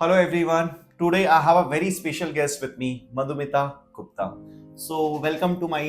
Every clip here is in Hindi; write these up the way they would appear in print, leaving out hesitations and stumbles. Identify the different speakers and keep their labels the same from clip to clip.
Speaker 1: Hello everyone. Today I have a very special guest with me, Madhumita Gupta. So welcome to my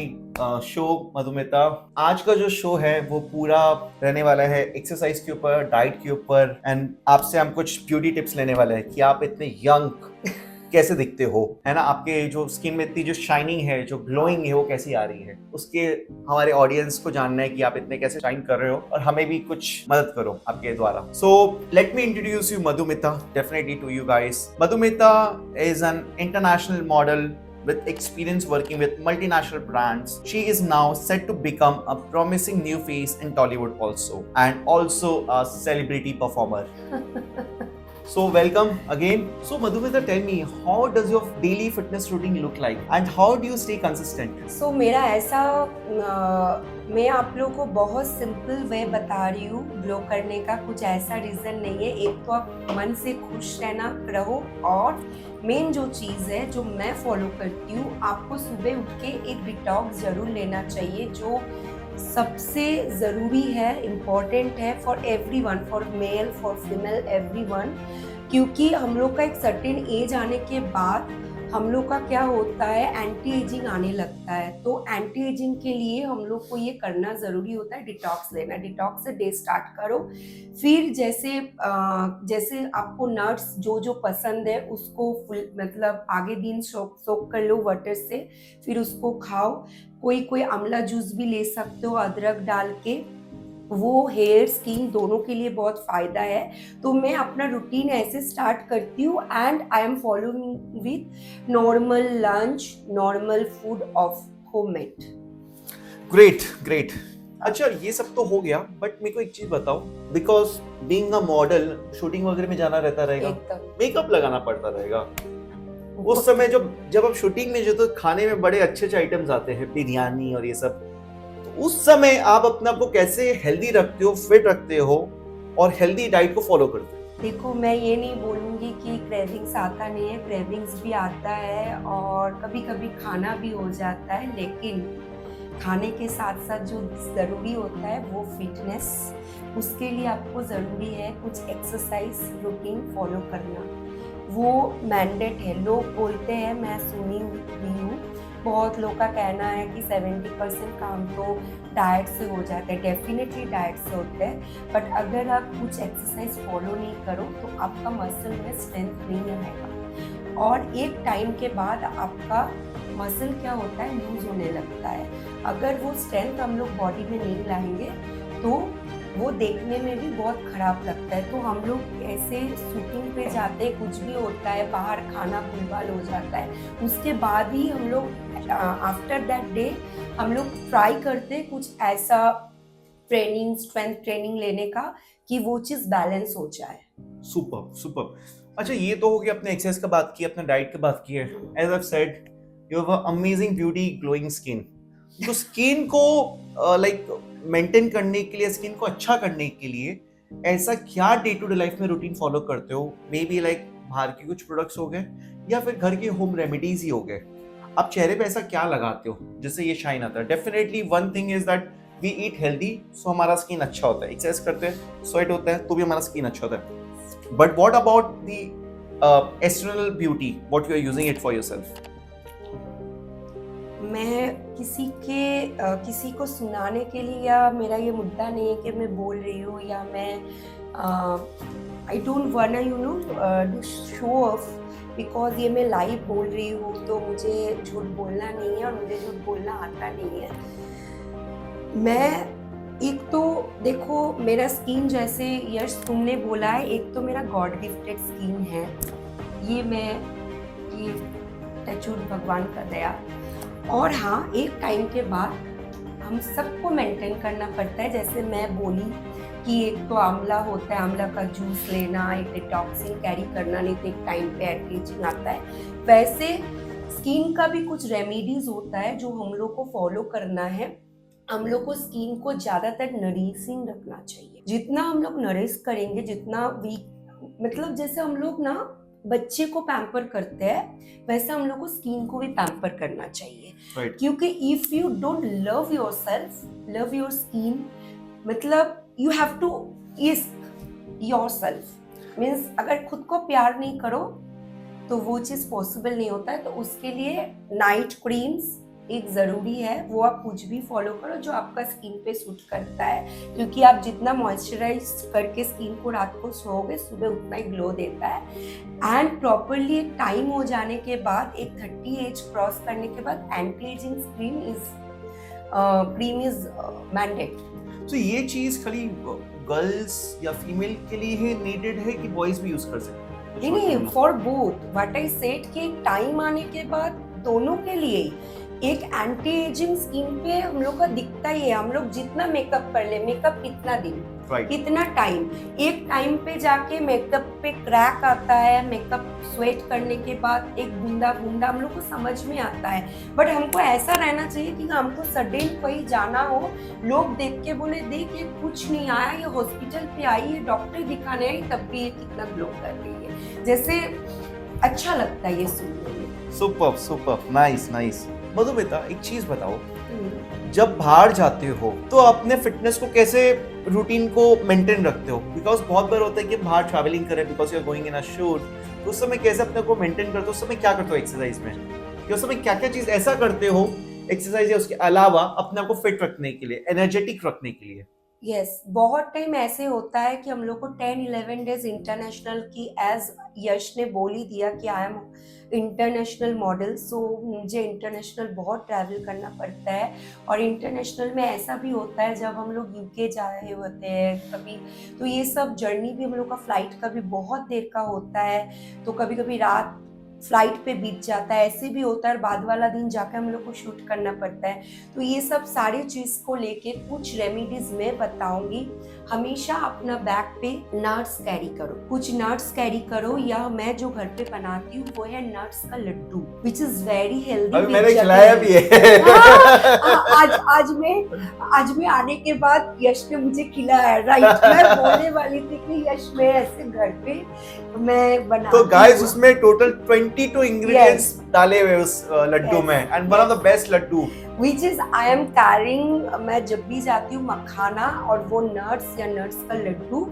Speaker 1: show, Madhumita. आज का जो शो है वो पूरा रहने वाला है एक्सरसाइज के ऊपर, डाइट के ऊपर एंड आपसे हम कुछ ब्यूटी टिप्स लेने वाले हैं कि आप इतने यंग कैसे दिखते हो, है ना। आपके जो स्किन में इतनी जो शाइनिंग है, जो ग्लोइंग है, वो कैसी आ रही है, उसके हमारे ऑडियंस को जानना है कि आप इतने कैसे शाइन कर रहे हो और हमें भी कुछ मदद करो आपके द्वारा। So let me introduce you Madhumita definitely to you guys. Madhumita is an international model with experience working with multinational brands. She is now set to become a promising new face in Tollywood and also a celebrity performer. So welcome again. So Madhumita, tell me, how does your daily fitness routine look like and how do you stay consistent?
Speaker 2: So मेरा ऐसा मैं आप लोगों को बहुत सिंपल वे बता रही हूँ ग्लो करने का। कुछ ऐसा रीज़न नहीं है। एक तो आप मन से खुश रहना रहो, और मेन जो चीज़ है जो मैं फॉलो करती हूँ, आपको सुबह उठ के एक डिटॉक्स ज़रूर लेना चाहिए, जो सबसे ज़रूरी है, इम्पॉर्टेंट है for everyone, for male, for female, everyone. क्योंकि हम लोग का एक सर्टेन एज आने के बाद हम लोग का क्या होता है, एंटी एजिंग आने लगता है। तो एंटी एजिंग के लिए हम लोग को ये करना ज़रूरी होता है, डिटॉक्स लेना। डिटॉक्स से डे स्टार्ट करो। फिर जैसे आपको नट्स जो जो पसंद है उसको फुल मतलब आगे दिन सोक कर लो वाटर से, फिर उसको खाओ। कोई आंवला जूस भी ले सकते हो अदरक डाल के, वो हेयर स्किन दोनों के लिए बहुत फ़ायदा है। तो मैं अपना रूटीन ऐसे स्टार्ट करती हूँ and I am following with normal lunch, normal food of homemade.
Speaker 1: Great great. अच्छा, ये सब तो हो गया, बट मेरे को एक चीज बताओ, because being a model shooting वगैरह में जाना रहता रहेगा,
Speaker 2: एकदम
Speaker 1: मेकअप लगाना पड़ता रहेगा। उस समय जब आप शूटिंग में जो, तो खाने में बड़े अच्छे अच्छे आइटम्स आते हैं, बिरयानी और ये सब, तो उस समय आप अपने आप को कैसे हेल्दी रखते हो, फिट रखते हो और हेल्दी डाइट को फॉलो करते हो?
Speaker 2: देखो, मैं ये नहीं बोलूँगी कि क्रेविंग्स आता नहीं है, क्रेविंग्स भी आता है और कभी कभी खाना भी हो जाता है, लेकिन खाने के साथ साथ जो ज़रूरी होता है वो फिटनेस। उसके लिए आपको ज़रूरी है कुछ एक्सरसाइज रूटीन फॉलो करना, वो मैंडेट है। लोग बोलते हैं, मैं सुनी भी हूँ, बहुत लोग का कहना है कि 70% काम तो डाइट से हो जाता है। डेफिनेटली डाइट से होता है, बट अगर आप कुछ एक्सरसाइज फॉलो नहीं करो तो आपका मसल में स्ट्रेंथ नहीं आएगा, और एक टाइम के बाद आपका मसल क्या होता है, लूज होने लगता है। अगर वो स्ट्रेंथ हम लोग बॉडी में नहीं लाएंगे तो वो देखने में भी बहुत खराब लगता है। तो हम लोग ऐसे शूटिंग पे जाते हैं, कुछ भी होता है, बाहर खाना भूलभाल हो जाता है, उसके बाद ही हम लोग आफ्टर दैट डे हम लोग ट्राई करते हैं कुछ ऐसा ट्रेनिंग, स्ट्रेंथ ट्रेनिंग लेने का, कि वो चीज़ बैलेंस हो जाए।
Speaker 1: Super super. अच्छा, ये तो हो गया, अपने एक्सरसाइज का बात की, अपने डाइट की बात की है। As I said, you have amazing beauty glowing skin. तो स्किन को लाइक मेंटेन करने के लिए, स्किन को अच्छा करने के लिए ऐसा क्या डे टू डे लाइफ में रूटीन फॉलो करते हो? मे बी लाइक बाहर के कुछ प्रोडक्ट्स हो गए या फिर घर के होम रेमेडीज ही हो गए। आप चेहरे पे ऐसा क्या लगाते हो जिससे ये शाइन आता है? Definitely one thing is that we eat healthy, so हमारा स्किन अच्छा होता है। एक्सरसाइज करते हैं, स्वेट होता है, तो भी हमारा स्किन अच्छा होता है। But what about the external beauty, what you are using it for yourself?
Speaker 2: मैं किसी को सुनाने के लिए, या मेरा ये मुद्दा नहीं है कि मैं बोल रही हूँ, या मैं I don't want to show off, because ये मैं लाइव बोल रही हूँ, तो मुझे झूठ बोलना नहीं है और मुझे झूठ बोलना आता नहीं है। मैं एक तो देखो, मेरा स्किन, जैसे यश तुमने बोला है, एक तो मेरा गॉड गिफ्टेड स्किन है, ये टचवुड, भगवान का दया। और हाँ, एक टाइम के बाद हम सबको मेंटेन करना पड़ता है। जैसे मैं बोली कि एक तो आंवला होता है, आंवला का जूस लेना, एक डिटॉक्सिंग कैरी करना, नहीं तो एक टाइम पे एंटी आता है। वैसे स्किन का भी कुछ रेमेडीज होता है जो हम लोग को फॉलो करना है। हम लोग को स्किन को ज़्यादातर नरिशिंग रखना चाहिए। जितना हम लोग नरिश करेंगे, जितना वीक, मतलब जैसे हम लोग ना बच्चे को पैम्पर करते हैं, वैसे हम लोग को स्किन को भी पैम्पर करना चाहिए।
Speaker 1: Right.
Speaker 2: क्योंकि if you don't love your self, love your skin, मतलब यू हैव टू इश्क योर सेल्फ। मीन्स अगर खुद को प्यार नहीं करो तो वो चीज़ पॉसिबल नहीं होता है। तो उसके लिए नाइट क्रीम्स एक ज़रूरी है, वो आप कुछ भी फॉलो करो जो आपका स्किन पे सूट करता है, क्योंकि आप जितना मॉइस्चराइज करके स्किन को रात को सोओगे सुबह उतना ही ग्लो देता है। एंड प्रॉपरली एक टाइम हो जाने के बाद, एक 30 एज क्रॉस करने के बाद anti ageing cream is mandate.
Speaker 1: तो ये चीज खाली गर्ल्स या फीमेल के लिए ही नीडेड है कि बॉयज भी यूज कर सकते हैं?
Speaker 2: नहीं, for both. What I said कि एक टाइम आने के बाद दोनों के लिए एक एंटी एजिंग स्किन पे हम लोग का दिखता ही है। हम लोग जितना मेकअप कर ले, मेकअप कितना दिन, कितना टाइम, एक टाइम पे जाके मेकअप पे क्रैक आता है, मेकअप स्वेट करने के बाद एक बूंदा बूंदा हम लोग को समझ में आता है। बट हमको ऐसा रहना चाहिए कि हमको सडन कहीं जाना हो, लोग देख के बोले देख ये कुछ नहीं आया, ये हॉस्पिटल पे आई है, डॉक्टर दिखाने आई, तब भी ये कितना ग्लो कर रही है, जैसे अच्छा लगता है ये सुनने में।
Speaker 1: Super super, nice nice. Madhumita, एक चीज बताओ, जब बाहर जाते हो तो अपने फिटनेस को कैसे, रूटीन को मेंटेन रखते हो? बिकॉज बहुत बार होता है कि बाहर ट्रैवलिंग करें because you are going in a shoot, तो उस समय कैसे अपने को मेंटेन करते हो? उस समय क्या करते हो एक्सरसाइज में, कि उस समय क्या क्या चीज ऐसा करते हो एक्सरसाइज या उसके अलावा अपने आप को फिट रखने के लिए, एनर्जेटिक रखने के लिए?
Speaker 2: यस, बहुत टाइम ऐसे होता है कि हम लोग को 10-11 डेज इंटरनेशनल की, एज यश ने बोल ही दिया कि आई एम इंटरनेशनल मॉडल, सो मुझे इंटरनेशनल बहुत ट्रैवल करना पड़ता है। और इंटरनेशनल में ऐसा भी होता है जब हम लोग यूके जा रहे होते हैं कभी, तो ये सब जर्नी भी हम लोग का फ्लाइट का भी बहुत देर का होता है, तो कभी कभी रात फ्लाइट पे बीत जाता है, ऐसे भी होता है, और बाद वाला दिन जाकर हम लोग को शूट करना पड़ता है। तो ये सब सारी चीज़ को लेके कुछ रेमेडीज मैं बताऊंगी। हमेशा अपना बैग पे नट्स कैरी करो, कुछ नट्स कैरी करो, या मैं जो घर पे बनाती हूँ वो है नट्स का laddu, which is very healthy.
Speaker 1: अभी मैंने खिलाया भी है।
Speaker 2: आज मैं आने के बाद यश ने मुझे खिलाया। राइट, मैं बोलने वाली थी कि यश मैं ऐसे घर पे मैं बना,
Speaker 1: तो गाइस उसमें टोटल 22 इंग्रेडिएंट्स डाले हुए उस लड्डू में, and one of the best laddu
Speaker 2: which is I am carrying। मैं जब भी जाती हूँ मखाना और वो नट्स या नट्स का लड्डू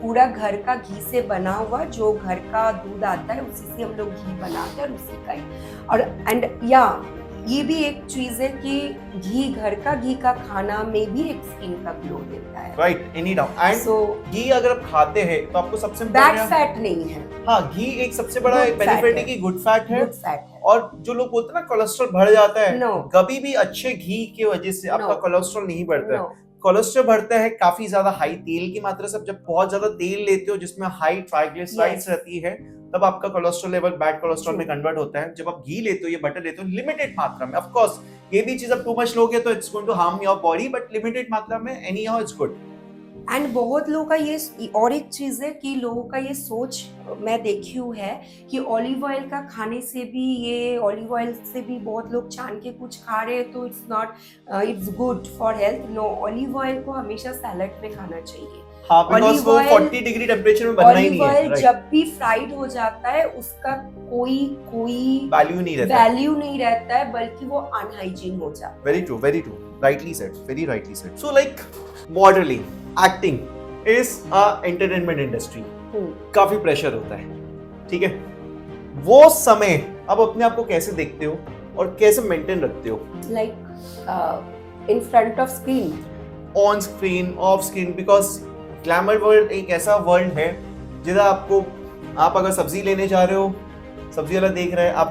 Speaker 2: पूरा घर का घी से बना हुआ, जो घर का दूध आता है उसी से हम लोग घी बनाते हैं, और उसी का ही। और एंड या ये भी एक चीज है कि घी का खाना में भी एक स्किन का ग्लो देता है।
Speaker 1: Right, any doubt. And so घी अगर आप खाते हैं तो आपको सबसे
Speaker 2: बैड फैट नहीं है।
Speaker 1: हाँ, घी एक सबसे बड़ा बेनिफिट है कि गुड फैट है। और जो लोग बोलते हैं ना कोलेस्ट्रॉल बढ़ जाता है, कभी भी अच्छे घी की वजह से आपका कोलेस्ट्रॉल नहीं बढ़ता है। कोलेस्ट्रॉल बढ़ता है काफी ज्यादा हाई तेल की मात्रा से। जब बहुत ज्यादा तेल लेते हो जिसमें हाई ट्राइग्लिसराइड्स रहती है, तब आपका कोलेस्ट्रॉल लेवल बैड कोलेस्ट्रॉल में कन्वर्ट होता है। जब आप घी लेते हो या बटर लेते हो लिमिटेड मात्रा में, ऑफ कोर्स ये भी चीज आप टू मच लोगे तो it's going to harm your body, but limited मात्रा में anyhow it's good.
Speaker 2: And बहुत लोगों का ये और एक चीज है कि लोगों का ये सोच मैं देखी हूँ है कि ऑलिव ऑयल का खाने से भी, ये ऑलिव ऑयल से भी बहुत लोग छान के कुछ खा रहे हैं तो it's not, it's good for health. No, olive oil को हमेशा सैलेड में खाना चाहिए।
Speaker 1: हाँ, बिकॉज़ वो 40 डिग्री टेम्परेचर में बनना ही नहीं है।
Speaker 2: ऑलिव ऑयल जब भी फ्राइड हो जाता है उसका कोई वैल्यू नहीं रहता है, बल्कि वो अनहाइजीन हो जाता है।
Speaker 1: Very true, rightly said, very rightly said. So like modelling, acting is a entertainment industry, काफी प्रेशर होता है, ठीक है? वो समय अब अपने आप को कैसे देखते हो और कैसे मेंटेन रखते हो?
Speaker 2: Like in front of screen,
Speaker 1: on screen, of screen, because glamour world एक ऐसा वर्ल्ड है जिधर आपको, आप अगर सब्जी लेने जा रहे हो, सब्जी वाला देख रहा है, आप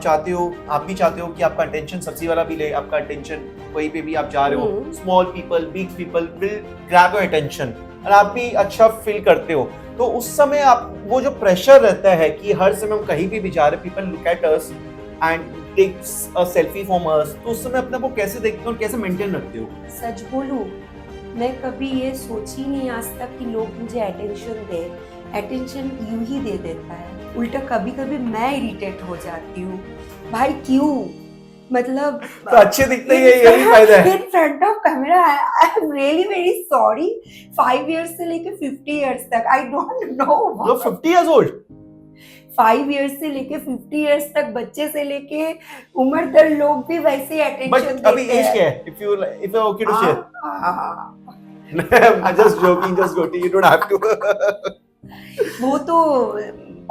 Speaker 1: भी चाहते हो कि आपका अटेंशन सब्जी वाला भी ले, आपका अटेंशन कहीं पे भी आप जा रहे हो, small people, big people will grab your attention, और आप भी अच्छा फील करते हो। तो उस समय आप, वो जो प्रेशर रहता है कि हर समय हम कहीं भी जा रहे, people look at us and takes a selfie from us, तो उस समय अपने को कैसे देखते हो और कैसे मेंटेन रखते हो?
Speaker 2: सच बोलूं, मैं कभी ये सोची नहीं आज तक कि लोग मुझे अटेंशन दे। अटेंशन यूं ही दे देता है, उल्टा कभी कभी मैं इरिटेट हो जाती हूँ, भाई क्यों, मतलब
Speaker 1: तो अच्छे दिखते हैं, यही फायदा है।
Speaker 2: In front of camera I am really very sorry. 5 years से लेके 50 इयर्स तक, I don't know,
Speaker 1: you're 50 years old?
Speaker 2: 5 years से लेके 50 इयर्स तक, बच्चे से लेके उम्रदर लोग भी वैसे अटेंशन देते हैं।
Speaker 1: बट अभी एज क्या है? if you're okay to share? I'm just joking, you don't have to.
Speaker 2: वो तो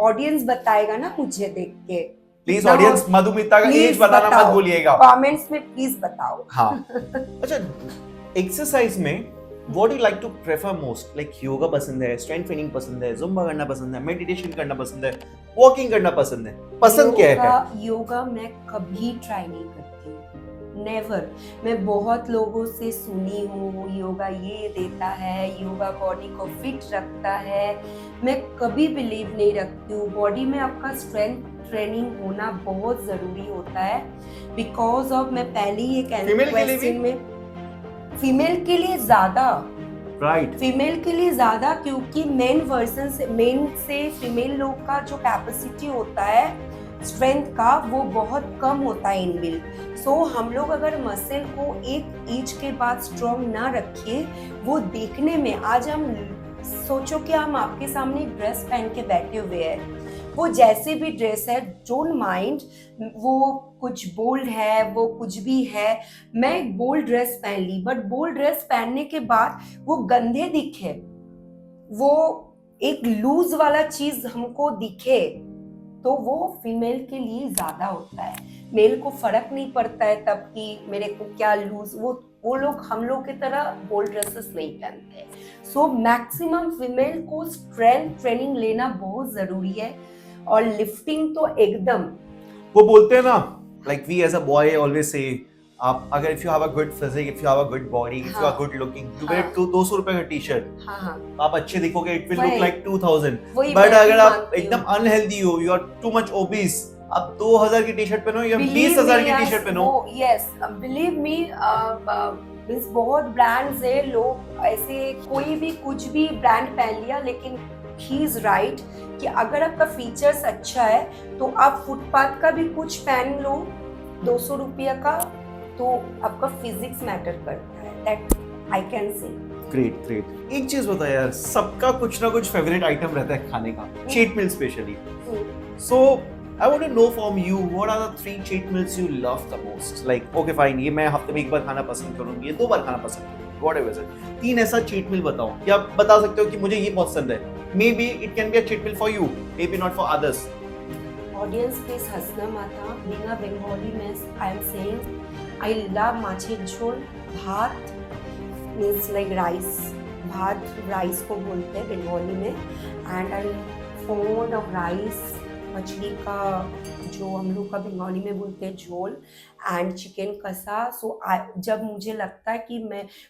Speaker 2: ऑडियंस बताएगा ना मुझे देख के।
Speaker 1: प्लीज ऑडियंस, मधुमिता का एज बताना मत भूलिएगा,
Speaker 2: कमेंट्स में प्लीज बताओ।
Speaker 1: हाँ। अच्छा, एक्सरसाइज में what do like to prefer most? Like yoga पसंद है, स्ट्रेंथ ट्रेनिंग पसंद है, जुम्बा करना पसंद है, मेडिटेशन करना पसंद है, वॉकिंग करना पसंद है? पसंद क्या है?
Speaker 2: योगा मैं कभी ट्राई नहीं करती, नेवर। मैं बहुत लोगों से सुनी हूँ योगा ये देता है, योगा बॉडी को फिट रखता है। मैं कभी बिलीव नहीं रखती हूँ। बॉडी में आपका स्ट्रेंथ ट्रेनिंग होना बहुत जरूरी होता है, बिकॉज ऑफ मैं पहले ही एक क्वेश्चन में फीमेल के लिए ज्यादा,
Speaker 1: राइट,
Speaker 2: फीमेल के लिए ज्यादा, क्योंकि मेन वर्जन से मेन से फीमेल लोग का जो कैपेसिटी होता है स्ट्रेंथ का वो बहुत कम होता है इनबिल्ट। सो हम लोग अगर मसल को एक एज के बाद स्ट्रॉन्ग ना रखें, वो देखने में, आज हम सोचो कि हम आपके सामने एक ड्रेस पहन के बैठे हुए हैं, वो जैसे भी ड्रेस है, डोंट माइंड, वो कुछ बोल्ड है, वो कुछ भी है, मैं एक बोल्ड ड्रेस पहन ली, बट बोल्ड ड्रेस पहनने के बाद वो गंदे दिखे, वो एक लूज वाला चीज हमको दिखे, तो वो फीमेल के लिए ज्यादा होता है। मेल को फर्क नहीं पड़ता है तब कि मेरे को क्या लूज, वो लोग हम लोग की तरह बोल्ड ड्रेसेस नहीं पहनते। सो मैक्सिमम फीमेल को स्ट्रेंथ ट्रेनिंग लेना बहुत जरूरी है, और लिफ्टिंग तो एकदम।
Speaker 1: वो बोलते हैं ना, like we as a boy always say, आप अगर if you have a good physique, if you have a good body, if you are good looking, you wear 200 रुपए का टी शर्ट, आप अच्छे दिखोगे, it will look like 2000। But अगर आप एकदम अनहेल्दी हो, you are too much obese, आप 2000 की टी शर्ट पहनो या 20,000 की टी शर्ट पहनो,
Speaker 2: यस बिलीव मी, बहुत ब्रांड्स है, लोग ऐसे कोई भी कुछ भी ब्रांड पहन लिया, लेकिन ही इज राइट कि अगर आपका फीचर्स अच्छा है तो आप फुटपाथ का भी कुछ पहन लो 200 रुपया का, तो आपका फिजिक्स मैटर करता है, that I can say.
Speaker 1: Great great. एक चीज बता यार, सबका कुछ ना कुछ फेवरेट आइटम रहता है खाने का, cheat meal specially. So I want to know from you, what are the 3 cheat meals you love the most? Like, okay fine, ये मैं हफ्ते में एक बार खाना पसंद करूंगी, ये 2 बार खाना पसंद करूंगी, whatever it is। 3 ऐसा cheat meal बताओ, या आप बता सकते हो कि मुझे ये पसंद है। Maybe it can be a cheat meal for you, maybe not for others।
Speaker 2: Audience please हंसना मत, being a Bengali means I am saying I love माछेर झोल, भात means like rice, भात राइस को बोलते हैं बंगाली में, and I fond of rice, मछली का जो हम लोग का बंगाली में बोलते हैं झोल, एंड चिकन कसा। सो जब मुझे लगता है कि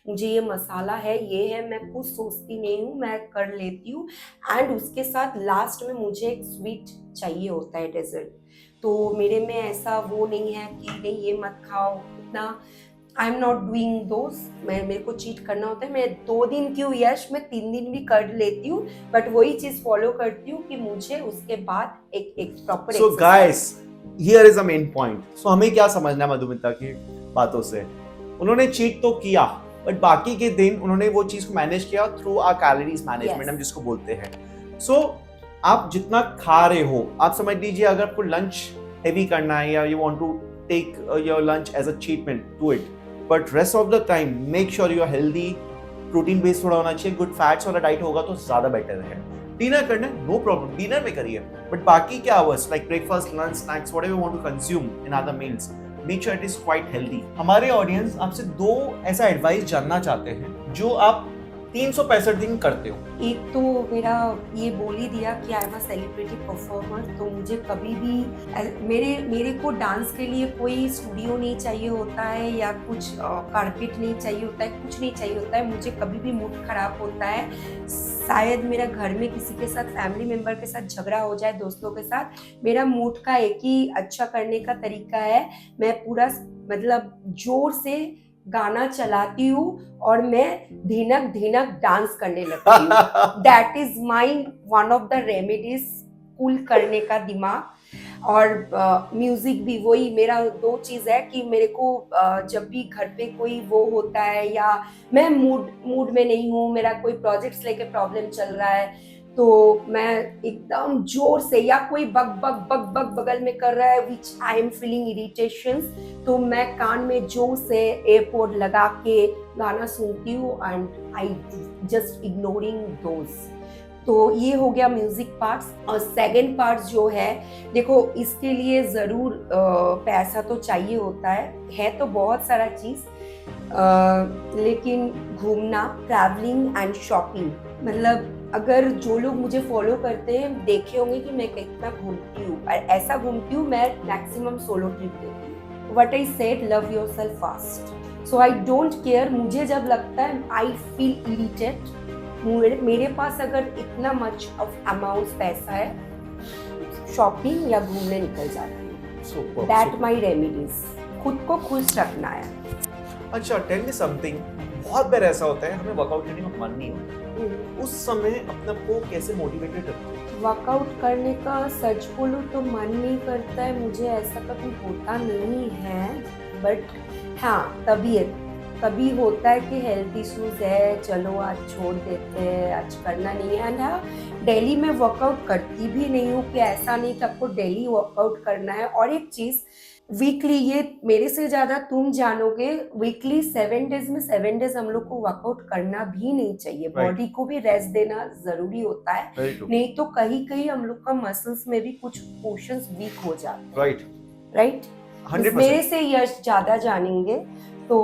Speaker 2: मुझे ये मसाला है, ये है, मैं कुछ सोचती नहीं हूँ, मैं कर लेती हूँ। एंड उसके साथ लास्ट में मुझे एक स्वीट चाहिए होता है, डेजर्ट। तो मेरे में ऐसा वो नहीं है कि नहीं ये मत खाओ, इतना आई एम नॉट डूइंग दोस। मेरे को चीट करना होता है, मैं 2 दिन क्यों यश, मैं 3 दिन भी कर लेती हूँ, बट वही चीज फॉलो करती हूँ कि मुझे उसके बाद एक proper.
Speaker 1: So guys, here is a main point. सो हमें क्या समझना है मधुमिता की बातों से, उन्होंने चीट तो किया, बट बाकी के दिन उन्होंने वो चीज को मैनेज किया थ्रू आवर कैलोरीज मैनेजमेंट, हम जिसको बोलते हैं। सो आप जितना खा रहे हो, आप समझ लीजिए अगर आपको लंच हेवी करना है, या you want to take your lunch as a cheat meal, do it, but rest of the time make sure you are healthy, protein based थोड़ा होना चाहिए, गुड फैट्स वाला डाइट होगा तो ज्यादा बेटर है। डिनर करना है, नो प्रॉब्लम, डिनर में करिए, बट बाकी के hours like breakfast, lunch, snacks, whatever you want to consume in other meals, make sure it is quite healthy. हमारे ऑडियंस आपसे 2 ऐसा एडवाइस जानना चाहते हैं जो आप 365 दिन करते हो।
Speaker 2: एक तो मेरा ये बोल ही दिया कि I am a celebrity performer, तो मुझे कभी भी मेरे को डांस के लिए कोई स्टूडियो नहीं चाहिए होता है, या कुछ कारपेट नहीं चाहिए होता है, कुछ नहीं चाहिए होता है। मुझे कभी भी मूड खराब होता है, शायद मेरा घर में किसी के साथ, फैमिली मेंबर के साथ झगड़ा हो जाए, दोस्तों के साथ, मेरा मूड का एक ही अच्छा करने का तरीका है, मैं पूरा मतलब जोर से गाना चलाती हूँ और मैं धीनक धीनक डांस करने लगती हूँ। That is my one of the remedies cool करने का दिमाग। और म्यूजिक भी वही मेरा 2 चीज है कि मेरे को जब भी घर पे कोई वो होता है, या मैं मूड में नहीं हूँ, मेरा कोई प्रोजेक्ट्स लेके प्रॉब्लम चल रहा है, तो मैं एकदम जोर से, या कोई बग बग बग बग बगल में कर रहा है विच आई एम फीलिंग इरिटेशंस, तो मैं कान में जोर से एयरपोर्ट लगा के गाना सुनती हूँ, and I just ignoring those. तो ये हो गया म्यूजिक पार्ट्स। और सेकंड पार्ट जो है, देखो इसके लिए ज़रूर पैसा तो चाहिए होता है तो बहुत सारा चीज़, लेकिन घूमना, ट्रैवलिंग एंड शॉपिंग, मतलब अगर जो लोग मुझे फॉलो करते हैं देखे होंगे कि मैं कितना घूमती हूँ, और ऐसा घूमती हूँ मैं मैक्सिमम सोलो ट्रिप देती हूँ। What I said, love yourself first. So I don't care, मुझे जब लगता है आई फील इरिटेट, मेरे पास अगर इतना मच ऑफ अमाउंट पैसा है, शॉपिंग या घूमने निकल जाती हूँ। दैट माई रेमेडीज, खुद को खुश रखना है।
Speaker 1: अच्छा, टेल मी समथिंग, बहुत बार ऐसा होता है हमें वर्कआउट करने का मन नहीं होता, उस समय अपने आप को कैसे मोटिवेटेड रखते हैं?
Speaker 2: वर्कआउट करने का सच बोलूं तो मन नहीं करता है, मुझे ऐसा कभी होता नहीं है, बट हाँ कभी होता है कि हेल्थ इश्यूज है, चलो आज छोड़ देते हैं, आज करना नहीं है। एंड हाँ, डेली में वर्कआउट करती भी नहीं हूँ कि ऐसा नहीं कि आपको डेली वर्कआउट करना है। और एक चीज़, वीकली, ये मेरे से ज़्यादा तुम जानोगे, वीकली 7 डेज में 7 डेज हम लोग को वर्कआउट करना भी नहीं चाहिए। बॉडी को भी रेस्ट देना ज़रूरी होता है, नहीं तो कहीं कहीं हम लोग का मसल्स में भी कुछ पोर्शंस वीक हो जाते हैं। राइट 100%। मेरे से यश ज़्यादा जानेंगे, तो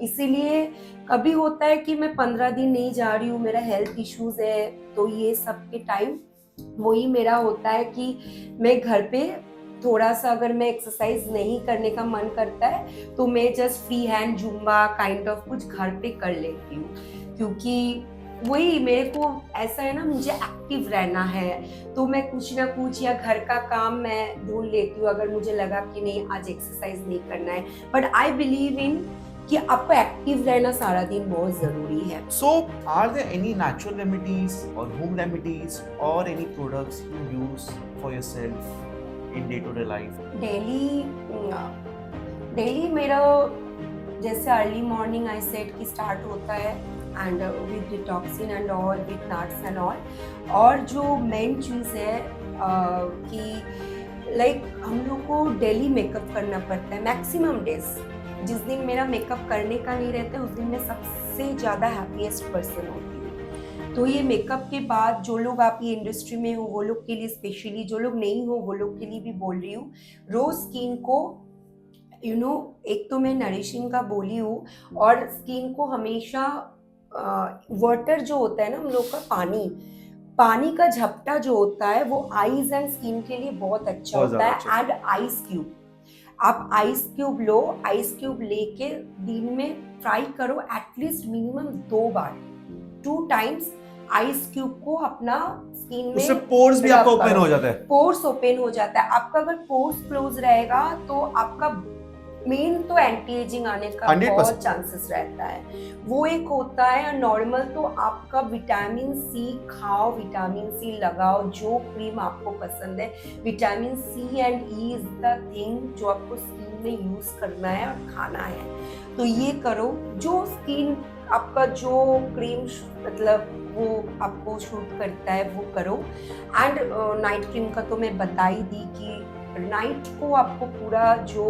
Speaker 2: इसीलिए कभी होता है कि मैं 15 दिन नहीं जा रही हूँ, मेरा हेल्थ इश्यूज है, तो ये सब के टाइम वही मेरा होता है कि मैं घर पे थोड़ा सा, अगर मैं एक्सरसाइज नहीं करने का मन करता है तो मैं just free hand Zumba kind of कुछ घर पे कर लेती हूँ, क्योंकि वही मेरे को ऐसा है ना, मुझे एक्टिव रहना है, तो मैं कुछ ना कुछ या घर का काम मैं ढूंढ लेती हूँ अगर मुझे लगा कि नहीं आज एक्सरसाइज नहीं करना है। बट आई बिलीव इन कि आपको एक्टिव रहना सारा दिन बहुत जरूरी है।
Speaker 1: So, are there any natural remedies or home remedies or any products you use for yourself in day-to-day life?
Speaker 2: Daily मेरा जैसे अर्ली मॉर्निंग आई सेट की स्टार्ट होता है, and with detoxing and all, with nuts and all. और जो मेन चीज़ है कि लाइक हम लोग को डेली मेकअप करना पड़ता है मैक्सिमम डेज। जिस दिन मेरा मेकअप करने का नहीं रहता उस दिन मैं सबसे ज़्यादा हैप्पीएस्ट पर्सन होती हूँ। तो ये मेकअप के बाद जो लोग आप ये इंडस्ट्री में हो वो लोग के लिए स्पेशली, जो लोग नहीं हो वो लोग के लिए भी बोल रही हूँ, रोज स्किन को एक तो मैं नरिशिंग का बोली हूँ, और स्किन को हमेशा वाटर जो होता है ना हम लोग का, पानी का झपटा जो होता है वो आईज एंड स्किन के लिए बहुत अच्छा होता है। एंड आइस क्यूब, आप आइस क्यूब लो, आइस क्यूब लेके दिन में ट्राई करो एटलीस्ट मिनिमम 2 बार, 2 टाइम्स आइस क्यूब को अपना स्किन में, उससे
Speaker 1: पोर्स भी आपका ओपन हो जाता है।
Speaker 2: पोर्स ओपन हो जाता है आपका। अगर पोर्स क्लोज रहेगा तो आपका मेन तो एंटी एजिंग आने का 100% बहुत चांसेस रहता है, वो एक होता है। नॉर्मल तो आपका विटामिन सी खाओ, विटामिन सी लगाओ, जो क्रीम आपको पसंद है। Vitamin C and E is the thing जो आपको स्किन में यूज करना है और खाना है, तो ये करो। जो स्किन आपका जो क्रीम मतलब वो आपको शूट करता है वो करो। एंड नाइट क्रीम का तो मैं बता ही दी कि नाइट को आपको पूरा जो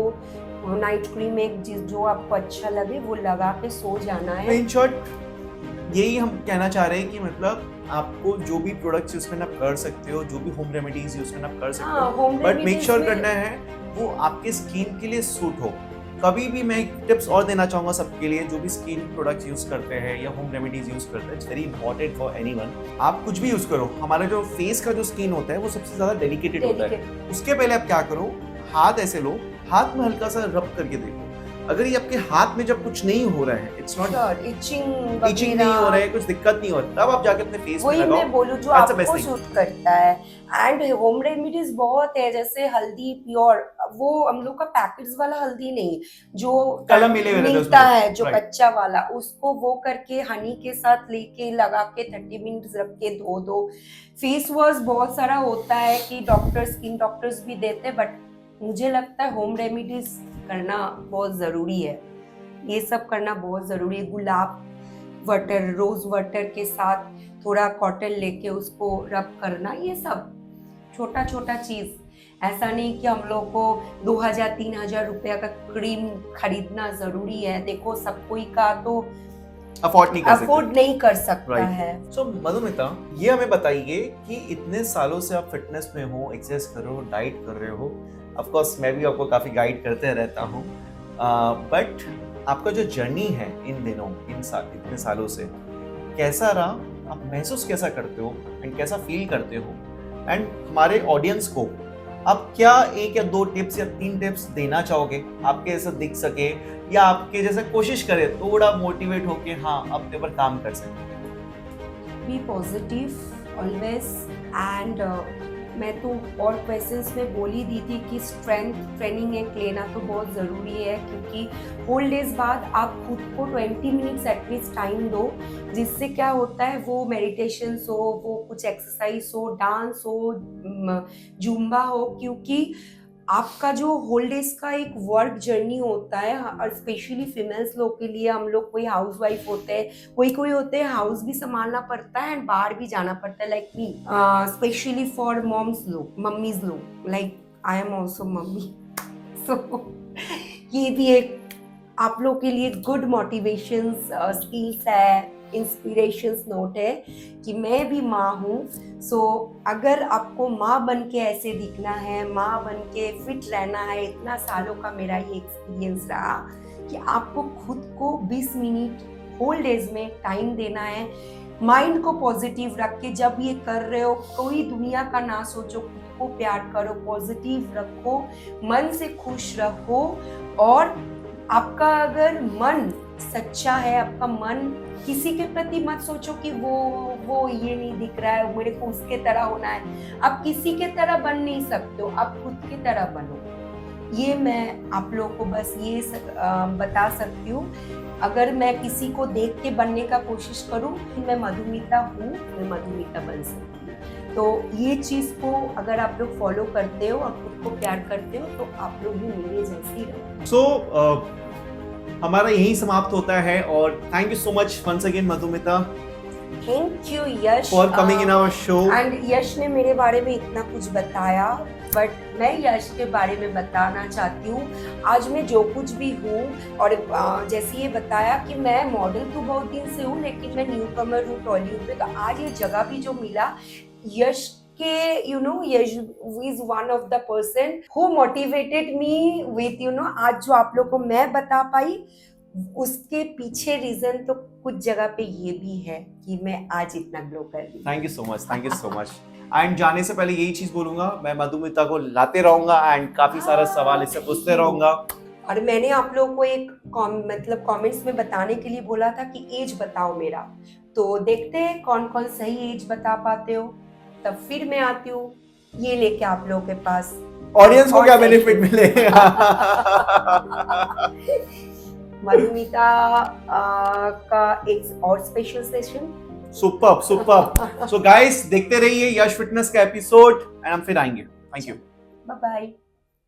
Speaker 2: नाइट क्रीम एक जो आपको अच्छा लगे वो लगा के सो जाना है।
Speaker 1: इन शॉर्ट यही हम कहना चाह रहे हैं कि मतलब आपको जो भी प्रोडक्ट्स यूज करना आप कर सकते हो, जो भी होम रेमेडीज यूज करना आप कर सकते हो, बट मेक श्योर करना है वो आपके स्किन के लिए सूट हो। कभी भी मैं टिप्स और देना चाहूंगा सबके लिए जो भी स्किन प्रोडक्ट्स यूज करते हैं या होम रेमेडीज यूज करते हैं, it's very important for anyone. आप कुछ भी यूज करो, हमारा जो फेस का जो स्किन होता है वो सबसे ज्यादा डेलिकेटेड होता है। उसके पहले आप क्या करो, हाथ ऐसे लो, हाथ में हल्का सा रब करके देखो, अगर ये आपके हाथ में जब कुछ नहीं हो रहा है, इट्स नॉट इचिंग नहीं हो रहा है, कुछ दिक्कत नहीं हो रहा, तब आप जाके अपने फेस में लगाओ।
Speaker 2: वही मैं बोलूं जो आपको सूट करता है। एंड होम रेमेडीज बहुत है, जैसे हल्दी प्योर, वो हम लोग का पैकेट्स वाला हल्दी नहीं, जो
Speaker 1: कलम मिलता
Speaker 2: है जो कच्चा वाला, उसको वो करके हनी के साथ लेके लगा के 30 मिनट रख के धो दो। फेस वॉश बहुत सारा होता है कि स्किन डॉक्टर्स भी देते हैं, बट मुझे लगता है होम रेमेडीज करना बहुत ज़रूरी है। ये सब करना बहुत ज़रूरी है। गुलाब वाटर, रोज़ वाटर के साथ थोड़ा कॉटन लेके उसको रब करना, ये सब छोटा छोटा चीज़। ऐसा नहीं कि हम लोग को 2000-3000 रुपया का क्रीम खरीदना ज़रूरी है। देखो सब कोई का तो
Speaker 1: अफोर्ड नहीं कर सकते।
Speaker 2: अफोर्ड नहीं कर सकता
Speaker 1: Right.
Speaker 2: है।
Speaker 1: सो मधुमिता, ये हमें बताइए कि इतने सालों से आप फिटनेस में हो, एक्सरसाइज कर रहे हो, डाइट कर रहे हो, ऑफ कोर्स मैं भी आपको काफी गाइड करते रहता हूँ, बट आपका जो जर्नी है इन दिनों, इतने सालों से कैसा रहा, आप महसूस कैसा करते हो एंड कैसा फील करते हो, एंड हमारे ऑडियंस को आप क्या 1 या 2 टिप्स या 3 टिप्स देना चाहोगे, आपके जैसा दिख सके या आपके जैसा कोशिश करे थोड़ा मोटिवेट होके हाँ अपने ऊपर काम कर सके।
Speaker 2: बी पॉजिटिव ऑलवेज एंड मैं तो और क्वेश्चंस में बोल ही दी थी कि स्ट्रेंथ ट्रेनिंग एक लेना तो बहुत ज़रूरी है, क्योंकि होल डेज बाद आप खुद को 20 मिनट्स एटलीस्ट टाइम दो, जिससे क्या होता है वो मेडिटेशन हो, वो कुछ एक्सरसाइज हो, डांस हो, जुम्बा हो, क्योंकि आपका जो होल डेज का एक वर्क जर्नी होता है, और स्पेशली फीमेल्स लोग के लिए, हम लोग कोई हाउस वाइफ होते हैं, कोई होते हैं हाउस भी संभालना पड़ता है एंड बाहर भी जाना पड़ता है, like me, specially for moms लोग, मम्मीज लोग, like I am also mummy. सो ये भी एक आप लोग के लिए गुड मोटिवेशन स्किल्स है, इंस्पिरेशंस नोट है कि मैं भी माँ हूँ। सो अगर आपको माँ बन के ऐसे दिखना है, माँ बन के फिट रहना है, इतना सालों का मेरा ये एक्सपीरियंस रहा कि आपको खुद को 20 मिनट होल डेज में टाइम देना है। माइंड को पॉजिटिव रख के जब ये कर रहे हो, कोई दुनिया का ना सोचो, खुद को प्यार करो, पॉजिटिव रखो, मन से खुश रखो, और आपका अगर मन सच्चा है, आपका मन किसी के प्रति मत सोचो कि वो ये नहीं दिख रहा है, मेरे को उसके तरह होना है। आप किसी के तरह बन नहीं सकते हो, आप खुद की तरह बनो। ये मैं आप लोग को बस ये बता सकती हूँ। अगर मैं किसी को देख के बनने का कोशिश करूँ, मैं मधुमिता हूँ, मैं मधुमिता बन सकती हूँ। तो ये चीज़ को अगर आप लोग फॉलो करते हो और खुद को प्यार करते हो, तो आप लोग भी मेरे जैसी रहो।
Speaker 1: सो हमारा यही समाप्त होता है, और thank you so much once again Madhumita,
Speaker 2: thank you Yash
Speaker 1: for coming in our show.
Speaker 2: And Yash ने मेरे बारे में इतना कुछ बताया, बट मैं यश के बारे में बताना चाहती हूँ। आज मैं जो कुछ भी हूँ, और जैसे ये बताया कि मैं मॉडल तो बहुत दिन से हूँ, लेकिन मैं न्यू कमर हूँ टॉलीवुड में, तो आज ये जगह भी जो मिला यश के, Yash is one of the person who motivated me with आज जो आप लोग को मैं बता पाई, उसके पीछे रीजन तो कुछ जगह पे ये भी है कि मैं आज इतना ग्लो कर रही हूँ।
Speaker 1: Thank you so much, thank you so much. And जाने से पहले यही चीज बोलूंगा, मैं मधुमिता को लाते रहूंगा एंड काफी सारा सवाल इससे पूछते रहूंगा।
Speaker 2: और मैंने आप लोगों को एक मतलब कमेंट्स में बताने के लिए बोला था कि एज बताओ मेरा, तो देखते हैं कौन कौन सही एज बता पाते हो, तब फिर मैं आती हूँ ये लेके आप लोगों के पास।
Speaker 1: ऑडियंस को क्या बेनिफिट मिलेगा?
Speaker 2: मधुमिता का एक और special session.
Speaker 1: Superb superb. So guys देखते रहिए यश फिटनेस का एपिसोड, एंड हम फिर आएंगे। Thank you,
Speaker 2: bye bye.